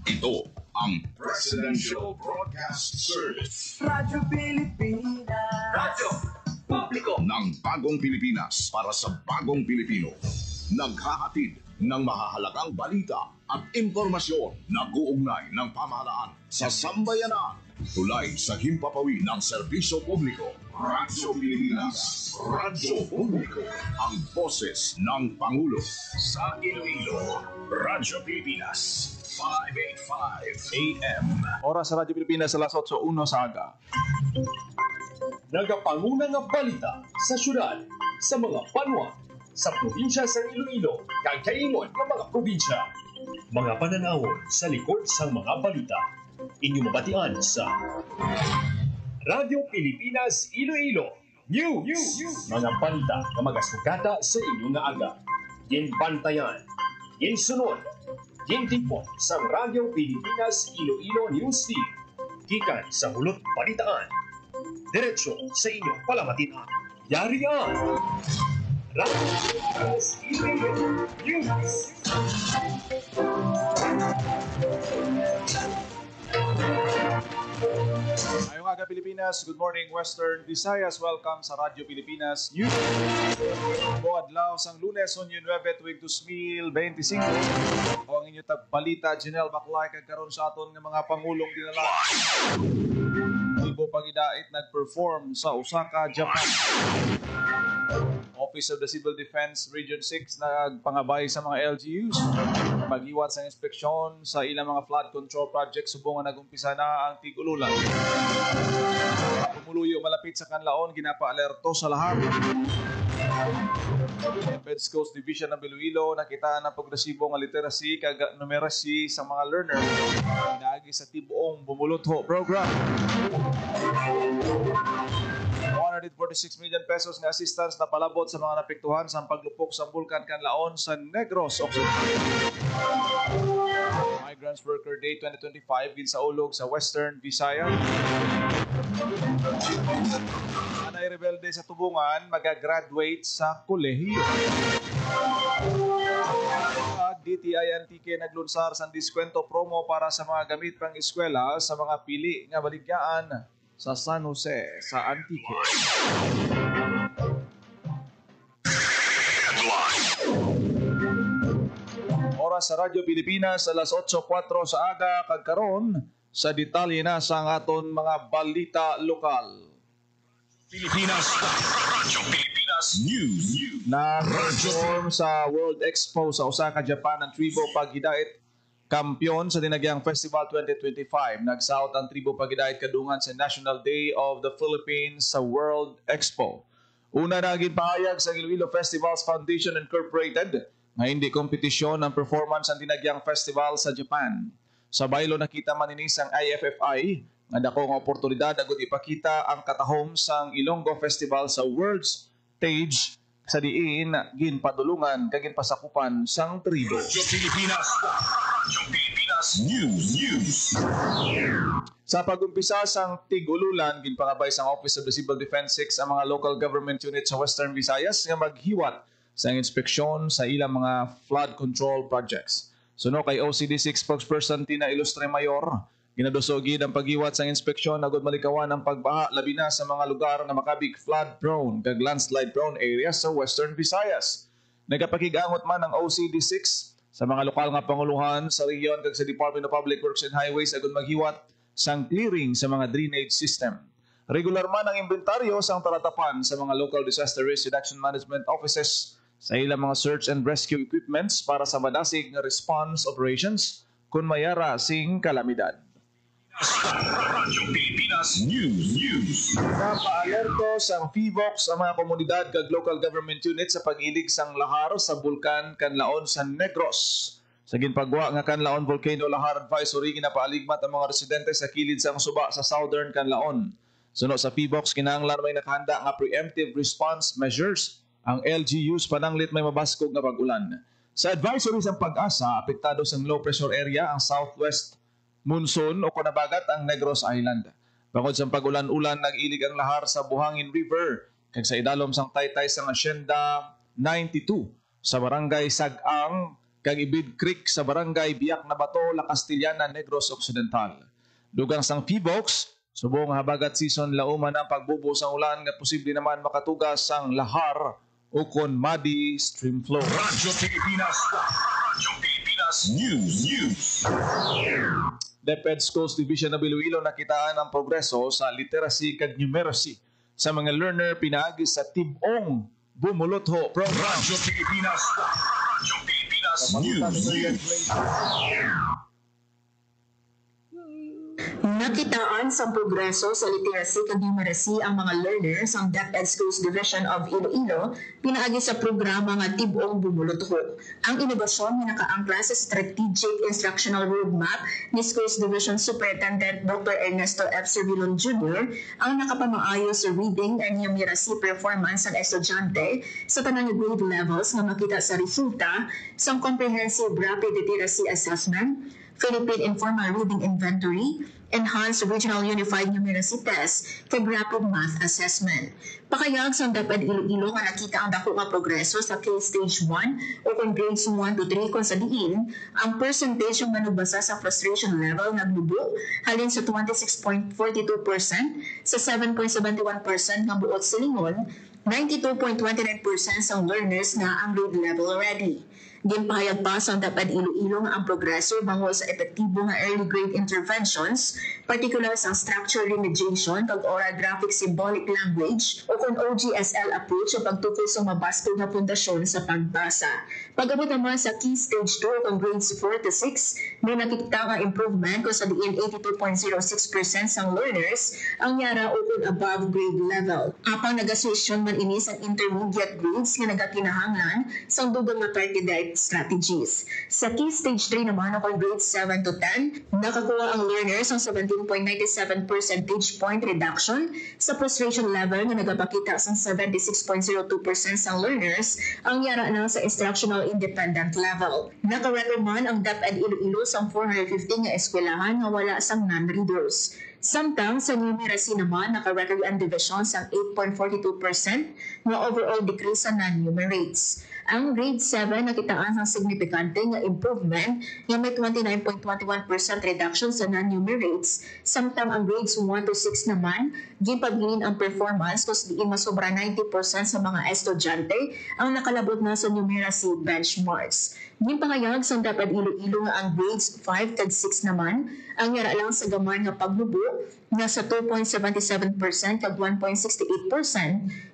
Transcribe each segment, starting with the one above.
Ito ang Presidential Broadcast Service. Radyo Pilipinas. Radyo Publiko ng Bagong Pilipinas para sa Bagong Pilipino. Naghahatid ng mahahalagang balita at impormasyon na uugnay ng pamahalaan sa sambayanan. Tulay sa himpapawid ng serbisyo publiko. Radyo Pilipinas. Radyo Publiko. Ang boses ng Pangulo. Sa Iloilo, Radyo Pilipinas. 585 AM. Oras sa Radyo Pilipinas alas 8:01 sa aga. Nagapanguna nga balita sa syudad, sa mga banwa, sa probinsya sa Iloilo, kag kaingon ng mga probinsya. Mga pananawon sa likod sa mga balita. Inyo mabatian sa Radyo Pilipinas Iloilo News. Mga balita na magasugata sa inyong nga aga. Ginbantayan, ginsunod, gintigpon sa Radyo Pilipinas Iloilo News Team. Gikan sa hulot balitaan. Diretso sa inyong palamatinan. Yarian! Radyo Pilipinas Iloilo News. Ngayong aga Pilipinas, good morning Western Visayas. Welcome sa Radyo Pilipinas News. Buadlaw sang Lunes, Hunyo 9, tuwing 2025. O ang inyo tagbalita, Janelle Baclay, kagkaroon sa aton ng mga pangulong dinala. Ibo Pangidait nag-perform sa Osaka, Japan. Office of the Civil Defense Region 6 nagpangabay sa mga LGUs. Mag-iwat sa inspeksyon sa ilang mga flood control project subong nga nag-umpisa na ang tigululan. Pumuluyo malapit sa kanlaon, ginapa-alerto sa lahat. Beds Coast Division ng Iloilo nakita ng progresibo nga literacy kag numeracy sa mga learner naagi sa tibuong bumulutho program. 146 million pesos nga assistance na palabot sa mga napektuhan sa paglupok sa Bulkan Kanlaon sa Negros Occidental. Migrants Worker Day 2025 ginsaulog sa Western Visayas. Anay rebelde sa Tubungan magagraduate sa kolehiyo. DTI-NTK naglunsar sa diskwento promo para sa mga gamit pang eskwela sa mga pili nga baligyan sa San Jose sa Antique. Oras sa Radyo Pilipinas alas 8:04 sa aga kagkaron sa detalye na sa aton mga balita lokal. Pilipinas. Radyo Pilipinas News. Nag-perform sa World Expo sa Osaka, Japan ang Tribo Pagidait Kampiyon sa Dinagyang Festival 2025. Nagsaot ang Tribo Pagidait kadungan sa National Day of the Philippines sa World Expo. Una na ginpahayag sa Iloilo Festivals Foundation Incorporated nga hindi kompetisyon ang performance ang Dinagyang Festival sa Japan. Sa baylo nakita maninis ang IFFI nga dako nga oportunidad agud ipakita ang katahom sang Ilonggo Festival sa world stage sa diin ginpadulungan kag ginpasakupan sang tribo. Radyo Pilipinas. Radyo Pilipinas News. Sa pag-umpisa sang tigululan ginpangabay sang Office of the Civil Defense 6 ang mga local government units sa Western Visayas nga maghiwat sa inspeksyon sa ilang mga flood control projects. Suno kay OCD6 spokesperson Tina Ilustre Mayor, ginadusogid ang paghiwat sa inspeksyon agud malikawan ang pagbaha labi na sa mga lugar na makabig flood prone kag landslide prone areas sa Western Visayas. Nagapakig-angot man ang OCD6 sa mga lokal nga panguluhan sa rehiyon kag sa Department of Public Works and Highways agud maghiwat sang clearing sa mga drainage system. Regular man ang inventaryo sang talatapan sa mga local disaster risk reduction management offices sa ilang mga search and rescue equipments para sa madasig nga response operations kung mayara sing kalamidad. Radyo Pilipinas News. Napa-alerto sa PHIVOLCS ang mga komunidad kag local government units sa pag-ilig sang lahar sa Bulkan Kanlaon sa Negros. Sa ginpagwa nga Kanlaon Volcano Lahar Advisory, ginapaaligmat ang mga residente sa kilid sang suba sa Southern Kanlaon. Suno sa PHIVOLCS, kinahanglan may nakahanda nga preemptive response measures ang LGUs pananglit may mabaskog nga pag-ulan. Sa advisory sang Pag-asa, apektado sang low pressure area ang southwest monsoon o kunabagat ang Negros Island. Bangod sa pag-ulan-ulan, nag-ilig ang lahar sa Buhangin River kag sa idalom sang taytay sang Hacienda 92 sa barangay Sag-ang kag Ibid Creek sa barangay Biak na Bato, La Castellana, Negros Occidental. Dugang sang P-Box, subong habagat season lauman ang pagbubo sa ulan nga posible naman makatugas sang lahar o kon muddy stream flow. Radyo Pilipinas News. DepEd Schools Division ng Iloilo nakitaan ang progreso sa literacy kag numeracy sa mga learner pinaagi sa Tibong Bumulotho program. Radyo Pilipinas News. Nakitaan sa progreso sa literacy kag numeracy ang mga learners ang DepEd Schools Division of Iloilo pinaagi sa programa nga Tibong Bumulotho. Ang inobasyon nga nakaangkla sa Strategic Instructional Roadmap ni Schools Division Superintendent Dr. Ernesto F. Servilon Jr. ang nakapamaayo sa reading and numeracy performance ng estudyante sa tanang grade levels nga makita sa resulta sa Comprehensive Rapid Literacy Assessment, Philippine Informal Reading Inventory, Enhanced Regional Unified Numeracy Test, kag Rapid Math Assessment. Pakayag sa DepEd Iloilo nga nakita ang dako nga progreso sa K-Stage 1 o kung grades 1 to 3 kung sa diin, ang percentage ng manugbasa sa frustration level nagbubo halin sa 26.42% sa 7.71% ng buot silingon, 92.29% sa learners na ang grade level ready. Ginpahayag pa sa DepEd Iloilo nga ang progreso bangod sa epektibo nga early grade interventions, particular sa structure remediation kag oral graphic symbolic language o kung OGSL approach o pagtukol sa mabaskog nga pundasyon sa pagbasa. Pag-abot naman sa Key Stage 2 kung grades 4 to 6, may nakikita nga improvement kung sa diin 82.06% sa learners ang yara o kung above grade level. Apang negotiation man ini sa intermediate grades nga nagakinahanglan sa dugang nga targeted strategies. Sa Key Stage 3 naman o kung grades 7 to 10, nakakuha ang learners ng 17.97 percentage point reduction sa frustration level nga nagapakita sa 76.02% sa learners ang yara na sa instructional independent level. Nakarecord man ang DepEd Iloilo sa 450 nga eskwelahan nga wala sang non-readers. Samtang sa numeracy naman, naka-record ang division sa 8.42% nga overall decrease sa non-numerates. Ang grade 7 nakitaan ng signifikante nga improvement nga may 29.21% reduction sa non-numerates, samtang ang grades 1 to 6 naman, ginpabilin ang performance kung diin masobra 90% sa mga estudyante ang nakalabot na sa numeracy benchmarks. Ginpangayag sa DepEd Iloilo nga ang grades 5 to 6 naman, ang yara lang sa gamay nga pagbubo nga sa 2.77% kag 1.68%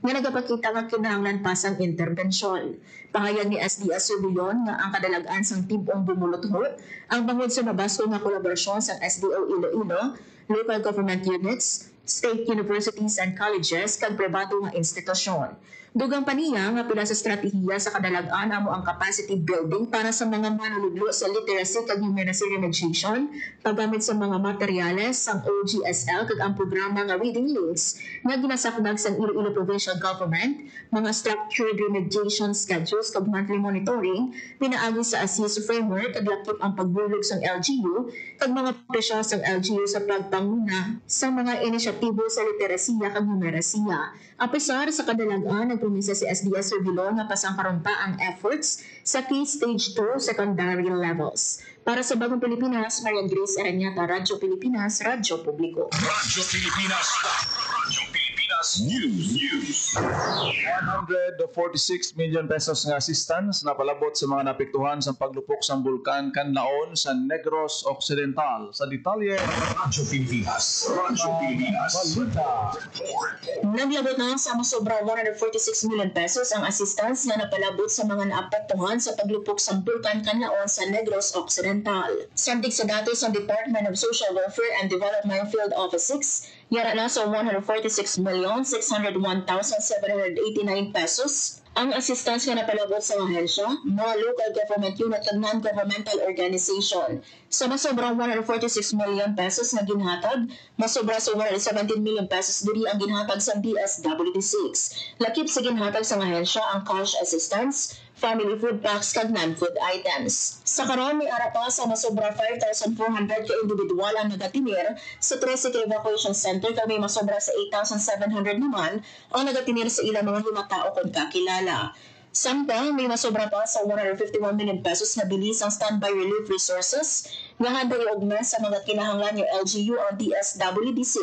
nga nagapakita nga kinahanglan pa sang interbensyon. Pahayag ni SDS Servilon nga ang kadalagan sang Tibong Bumulotho ang bangod sa mabasko nga kolaborasyon sa SDO Iloilo, local government units, state universities and colleges kag pribado nga institusyon. Dugang paniya nga pila sa estratehiya sa kadalagan amo ang capacity building para sa mga manunudlo sa literacy kag numeracy remediation, paggamit sa mga materyales sang OGSL kag ang programa nga Reading Links nga ginasakdag sa Iloilo Provincial Government, mga structured remediation schedules kag monthly monitoring, pinaagi sa ASIS framework kag lakip ang pagbulog sang LGU kag mga presyo sang LGU sa pagpanguna sa mga inisyatibo sa literasiya kag numerasiya. Apesar sa kadalagan, nagpumisa si SDS Servilon nga pasangkaron pa ang efforts sa Key Stage 2 secondary levels. Para sa Bagong Pilipinas, Marian Grace Aranyata, Radyo Pilipinas, Radyo Publiko. Radyo Pilipinas News. 146 million pesos nga assistance na palabot sa mga napektuhan sa paglupok sa bulkan Kanlaon sa Negros Occidental. Sa detalye, Radyo Pilipinas Naglabot na sa masobra 146 million pesos ang assistance na napalabot sa mga naapektuhan sa paglupok sa bulkan Kanlaon sa Negros Occidental. Sandig sa datos ng Department of Social Welfare and Development Field Office 6, yara na sa 146,601,789 pesos ang assistance nga napalabot sa ahensya, mga local government unit at non-governmental organization. Sa masobra 146 million pesos na ginhatag, masobra sa 117 million pesos diri ang ginhatag sa DSWD6. Lakip sa ginhatag sa ahensya ang cash assistance, family food packs kag non-food items. Sa karon may ara pa sa masobra 5,400 ka individual ang nagatinir sa 13 ka evacuation center kag may masobra sa 8,700 naman ang nagatinir sa ilang mga himatao kung kakilala. Samtang may masobra pa sa 151 million pesos na bilis ang standby relief resources nga handa iugma sa mga kinahanglan ng LGU o DSWD6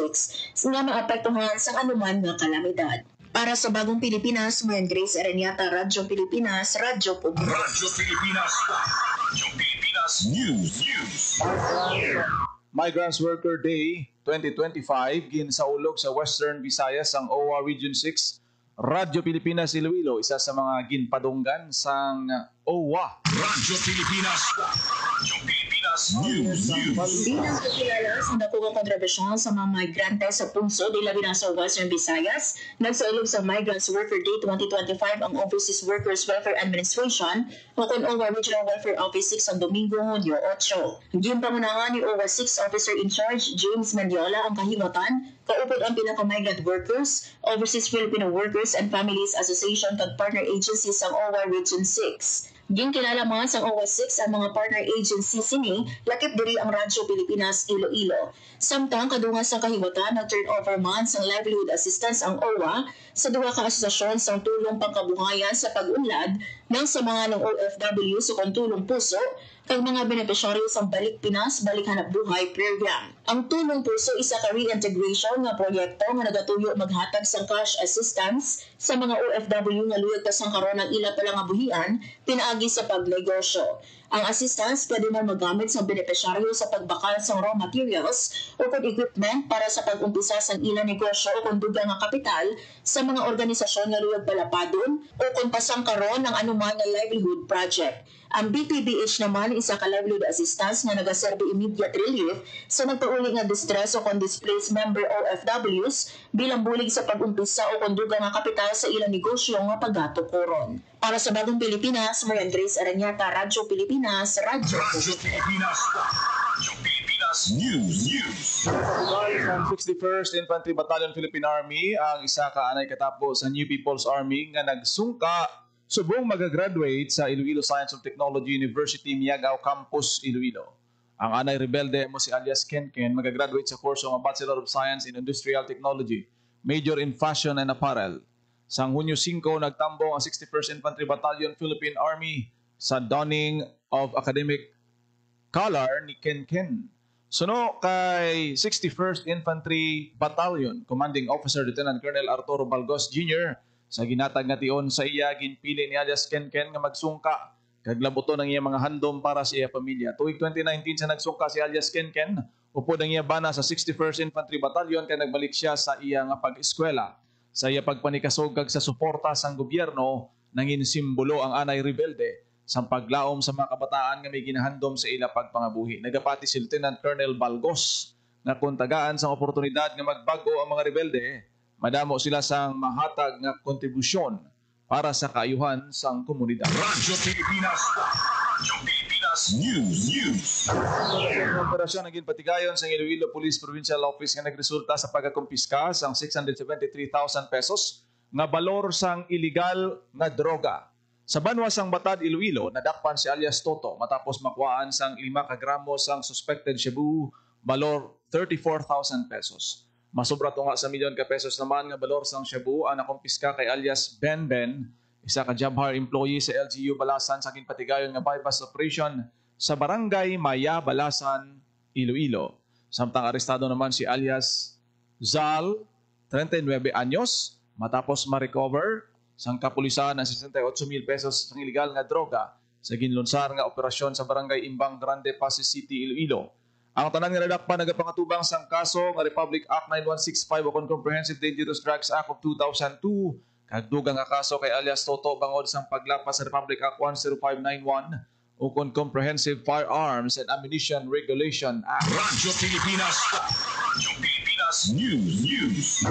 nga maapektuhan sa anuman nga kalamidad. Para sa Bagong Pilipinas, Mayan Grace Areniata, Radyo Pilipinas, Radyo Publiko. Radyo Pilipinas. Radyo Pilipinas News. Migrants Worker Day 2025 ginsaulog sa Western Visayas ang OWA Region 6. Radyo Pilipinas Iloilo, isa sa mga ginpadunggan sang OWA. Radyo Pilipinas. Radyo Pilipinas News. Bilang pagkilala sa nakuha kontrobersyon sa mga migrante sa punso di labi na sa Western Visayas, nagsaulog sa Migrants Worker Day 2025 ang Overseas Workers Welfare Administration o kung OWA Regional Welfare Office 6 ang Domingo, Hunyo 8. Ginpangunahan ni OWA 6 Officer in Charge James Mendiola ang kahimatan kaupod ang pinaka-migrant workers, Overseas Filipino Workers and Families Association kag partner agencies ang OWA Region 6. Ginkilala man sa OWA 6 ang mga partner agencies sini, lakip diri ang Radyo Pilipinas Iloilo. Samtang kadungan sa kahiwatan ng turnover man sa livelihood assistance ang OWA sa duha ka asosasyon sa tulong pangkabuhayan sa pag-unlad ng sa mga ng OFW sa kontulong puso kag mga benepisyaryo sa Balik Pinas, Balik Hanap Buhay program. Ang Tulong Puso isa ka reintegration nga proyekto nga nagatuyo maghatag sang cash assistance sa mga OFW nga luyag ta sang karon ng ila pala nga buhian pinaagi sa pagnegosyo. Ang assistance pwede man magamit sa benepisyaryo sa pagbakal sa raw materials o kung equipment para sa pag-umpisa sa ilang negosyo o kung dugang nga kapital sa mga organisasyon nga luyag palapadon o kung pasang karon ng anuman nga livelihood project. Ang BPBH naman isa ka livelihood assistance nga nagaserbe immediate relief sa nagpauli nga distress o kung displaced member OFWs bilang bulig sa pag-umpisa o kung dugang nga kapital sa ilang negosyo nga pagatukuron. Para sa Bagong Pilipinas, Marian Grace Aranyata, Radyo Pilipinas, Radyo Pilipinas. Radyo Pilipinas News. Ang 61st Infantry Battalion Philippine Army ang isa ka anay katapo sa New People's Army nga nagsungka subong magagraduate sa Iloilo Science and Technology University Miagao Campus Iloilo. Ang anay rebelde mo si alias Kenken magagraduate sa kurso nga Bachelor of Science in Industrial Technology, major in Fashion and Apparel. Sang Hunyo 5, nagtambong ang 61st Infantry Battalion Philippine Army sa donning of academic color ni Kenken. Suno kay 61st Infantry Battalion Commanding Officer Lieutenant Colonel Arturo Balgos Jr. sa ginatag nga tion sa iya ginpili ni alias Kenken nga magsungka kag labuton ang iya mga handom para sa iya pamilya. Tuig 2019 sa nagsungka si alias Kenken, upod ang iya bana sa 61st Infantry Battalion kay nagbalik siya sa iya nga pag-eskwela. Sa iya pagpanikasog kag sa suporta sang gobyerno nangin simbolo ang anay rebelde sa paglaom sa mga kabataan nga may ginahandom sa ila pagpangabuhi. Nagapati si Lieutenant Colonel Balgos nga kung tagaan sa oportunidad nga magbago ang mga rebelde, madamo sila sang mahatag nga kontribusyon para sa kaayuhan sang komunidad. Radyo Pilipinas. Radyo Pilipinas News. Ang operasyon naging patigayon sa Iloilo Police Provincial Office nga nagresulta sa pagkakumpiska sang 673,000 pesos nga balor sang illegal nga droga. Sa banwa sang Batad, Iloilo, nadakpan si alias Toto matapos makuhaan sang 5 kagramo sang suspected shabu balor 34,000 pesos. Masobra to nga sa milyon ka pesos naman nga balor sang shabu ang nakumpiska kay alias Ben, isa ka Jabhar employee sa LGU Balasan sa ginpatigayon nga bypass operation sa barangay Maya, Balasan, Iloilo. Samtang arestado naman si alias Zal, 39 anyos, matapos ma-recover sang kapulisan ng 68,000 pesos ng illegal nga droga sa ginlunsar nga operasyon sa barangay Imbang Grande, Pasig City, Iloilo. Ang tanan nga nadakpan nagapangatubang sang kaso nga Republic Act 9165 o Comprehensive Dangerous Drugs Act of 2002 kag dugang nga kaso kay alias Toto bangod sang paglapas sa Republic Act 10591 o Comprehensive Firearms and Ammunition Regulation Act. Radyo Pilipinas. Radyo Pilipinas News.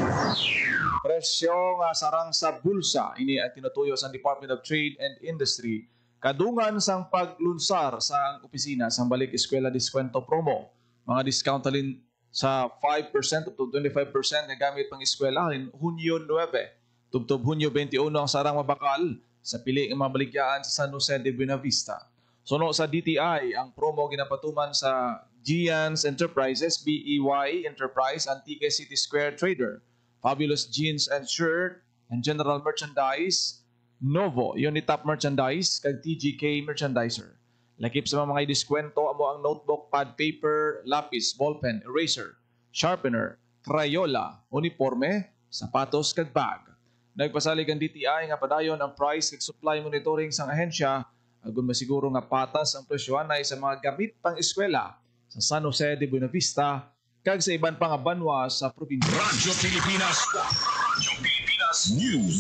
Presyo nga sarang sa bulsa ini ay tinutuyo sa Department of Trade and Industry kadungan sang paglunsar sa opisina sang balik eskwela diskwento promo. Mga discount alin sa 5% up to 25% na gamit pang eskwela halin Hunyo 9 tubtob Hunyo 21 ang sarang mabakal sa pili ng mga balikyaan sa San Jose de Buenavista. Suno sa DTI ang promo ginapatuman sa Gian's Enterprises, BEY Enterprise, Antique City Square Trader, Fabulous Jeans and Shirt and General Merchandise, Novo, Unitop Merchandise, kag TGK Merchandiser. Lakip sa mga diskwento amo ang notebook, pad paper, lapis, ballpen, eraser, sharpener, Crayola, uniforme, sapatos kag bag. Nagpasalig ang DTI nga padayon ang price kag supply monitoring sang ahensya agon masiguro nga patas ang presyo anay sa mga gamit pang eskwela sa San Jose de Buenavista kag sa iban pang banwa sa probinsya. Radyo Pilipinas. Radyo Pilipinas News.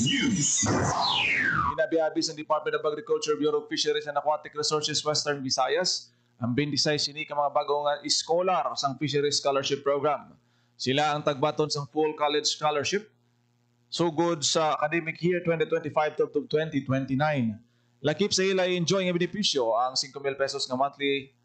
Inabihabis ng Department of Agriculture, Bureau of Fisheries and Aquatic Resources Western Visayas ang 26 sini ka mga bagong scholar sang Fisheries Scholarship Program. Sila ang tagbaton sang full college scholarship sugod sa academic year 2025 to 2029. Lakip sa ila enjoy nga benepisyo ang 5,000 pesos nga monthly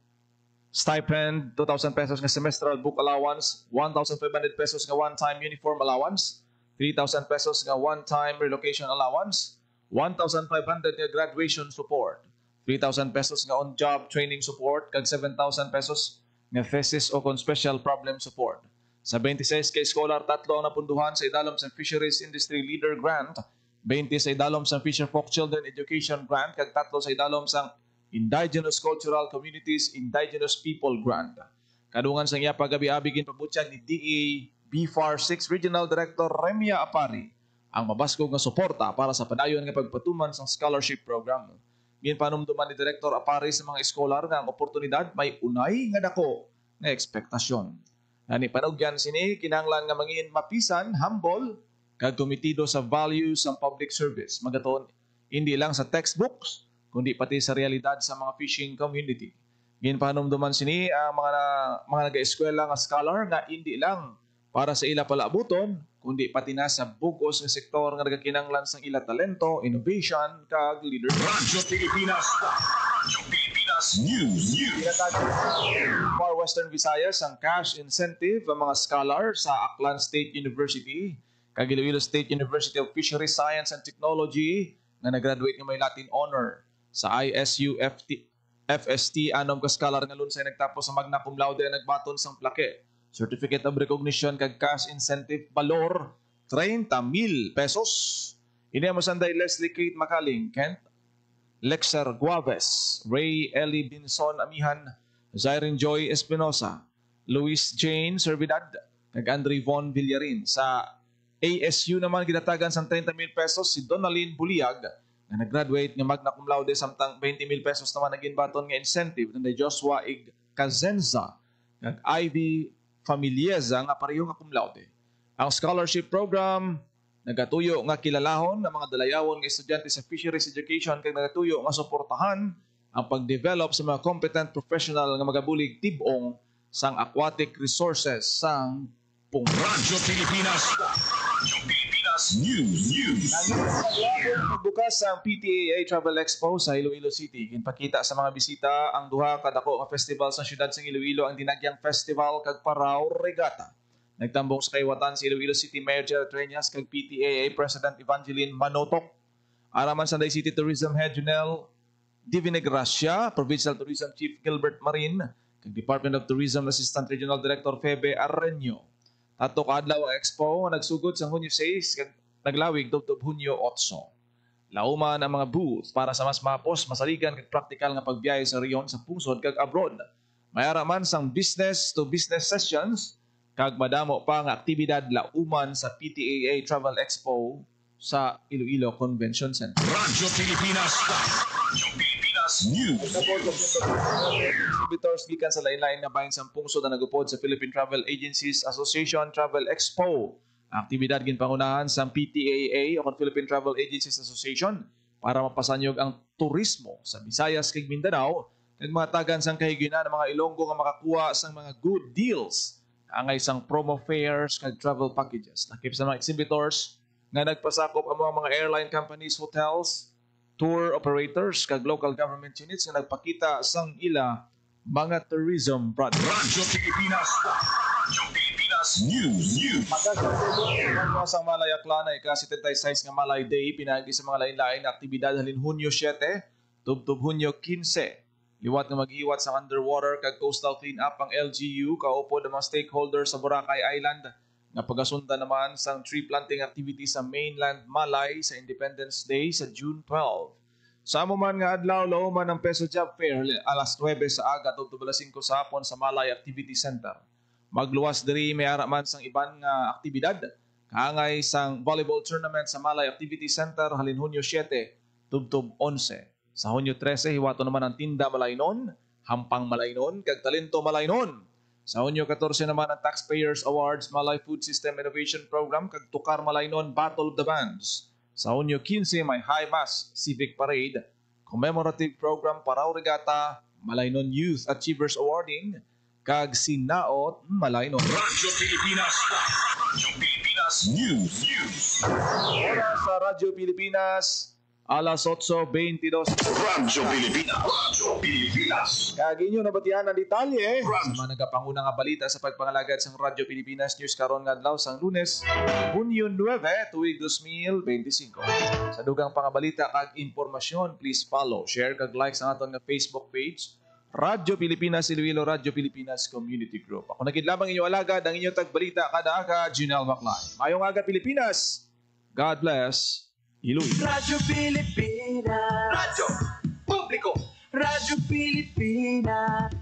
stipend, 2,000 pesos nga semestral book allowance, 1,500 pesos nga one-time uniform allowance, 3,000 pesos nga one-time relocation allowance, 1,500 nga graduation support, 3,000 pesos nga on-job training support, kag 7,000 pesos nga thesis o kon special problem support. Sa 26 kay scholar, 3 ang napunduhan sa idalom sa Fisheries Industry Leader Grant, 20 sa idalom sa Fisher Folk Children Education Grant, kag 3 sa idalom sa Indigenous Cultural Communities Indigenous People Grant. Kadungan sa iya pagabi-abi ginpabutyag ni DA BFAR 6 Regional Director Remia Apari ang mabaskog nga suporta para sa padayon nga pagpatuman sa scholarship program. Ginpanumduman ni Director Apari sa mga eskolar nga ang oportunidad may unay nga dako nga ekspektasyon. Nani panugyan sini kinahanglan nga mangin mapisan, humble, kag komitido sa values ng public service. Magaton hindi lang sa textbooks kundi pati sa realidad sa mga fishing community. Ginpanumduman sini ang mga nag-eskwela nga scholar nga hindi lang para sa ila palaabuton kundi pati na sa bugos nga sektor nga nagakinanglan sang ila talento, innovation kag leadership. Radyo Pilipinas. Radyo Pilipinas News. For Western Visayas ang cash incentive ang mga scholar sa Aklan State University, kag Iloilo State University of Fisheries Science and Technology nga nag-graduate nga may Latin honor sa ISU FST anom ka scholar nga lunsay nagtapos sa magna cum laude nagbaton sang plaque, certificate of recognition kag cash incentive valor 30,000 pesos. Ini mo sanday Leslie Kate Makaling, Kent Lexer Guaves, Ray Ellie Binson Amihan, Zyrene Joy Espinosa, Luis Jane Servidad, kag Andre Von Villarin. Sa ASU naman ginatagan sang 30,000 pesos si Donalyn Buliag na nag-graduate nga magna cum laude samtang 20,000 pesos naman naging baton nga incentive ng Joshua Ig Cazenza kag Ivy Familieza nga pareho nga cum laude. Ang scholarship program nagatuyo nga kilalahon ng mga dalayawon nga estudyante sa fisheries education kag nagatuyo nga suportahan ang pag-develop sa mga competent professional nga magabulig tibong sang aquatic resources sang Radyo Pilipinas. Radyo Pilipinas News. Bukas ang PTAA Travel Expo sa Iloilo City. Ginpakita sa mga bisita ang duha ka dako nga festival sa siyudad sa Iloilo, ang Dinagyang Festival kag Parao Regatta. Nagtambong sa kaiwatan si Iloilo City Mayor Gerald Treñas kag PTAA President Evangeline Manotok. Araman sa Day City Tourism Head Junel Divinegracia, Provincial Tourism Chief Gilbert Marin, kag Department of Tourism Assistant Regional Director Febe Arreño. Tato kaadlaw ang expo nga nagsugod sa Hunyo 6 kag naglawig tubtob Hunyo 8. Lauman ang mga booth para sa mas mapos, masaligan kag praktikal nga pagbiyahe sa rehiyon sa pusod kag abroad. Mayara man sang business to business sessions kag madamo pa nga aktibidad lauman sa PTAA Travel Expo sa Iloilo Convention Center. Radyo Pilipinas. Radyo Pilipinas News. Exhibitors gikan sa lain-lain nga bahin sang pungsod na nagupod sa Philippine Travel Agencies Association Travel Expo. Ang aktibidad ginpangunahan sa PTAA o Philippine Travel Agencies Association para mapasanyog ang turismo sa Visayas kag Mindanao kag mga tagan sang kahiginan ng mga Ilonggo nga makakuha sang mga good deals angay sang promo fares kag travel packages. Nakip sa mga exhibitors nga nagpasakop ang mga airline companies, hotels, tour operators kag local government units nga nagpakita sang ila mga tourism projects. Radyo Pilipinas. Radyo Pilipinas News. Ang sang Malay Aklan ay ika-76 nga Malay Day pinagi sa mga lain-lain na aktibidad halin Hunyo 7 tubtob Hunyo 15. Liwat nga mag-iwat sa underwater kag coastal clean up ang LGU kaupod ang mga stakeholders sa Boracay Island. Napagasunda naman sang tree planting activity sa mainland Malay sa Independence Day sa June 12. Sa amo man nga adlaw lauman ang Peso Job Fair alas 9 sa aga ug 5 sa hapon sa Malay Activity Center. Magluwas diri may ara man sang iban nga aktibidad. Kaangay sang volleyball tournament sa Malay Activity Center halin Hunyo 7 tubtob 11. Sa Hunyo 13 hiwato naman ang Tinda Malaynon, Hampang Malaynon kag Talento Malaynon. Sa Hunyo 14 naman ang Taxpayers Awards Malay Food System Innovation Program kag Tukar Malaynon Battle of the Bands. Sa Hunyo 15 may High Mass Civic Parade, Commemorative Program Paraw Regata, Malaynon Youth Achievers Awarding kag Sinaot Malaynon. Radyo Pilipinas. Radyo Pilipinas News. Oras sa Radyo Pilipinas, alas 8:22. Radyo Pilipinas. Radyo Pilipinas. Kag inyo nabatian ang detalye Radyo. sa mga nagapanguna nga balita sa pagpangalagad sa Radyo Pilipinas News karon nga adlaw sang Lunes, Hunyo 9, tuig 2025. Sa dugang pangabalita kag impormasyon, please follow, share kag like sa aton nga Facebook page, Radyo Pilipinas Iloilo, Radyo Pilipinas Community Group. Ako nagid lamang inyo alagad ang inyong tagbalita kada aga, Junel Maclay. Mayong aga Pilipinas. God bless. Iloilo. Radyo Pilipinas. Radyo Publiko. Radyo Pilipinas.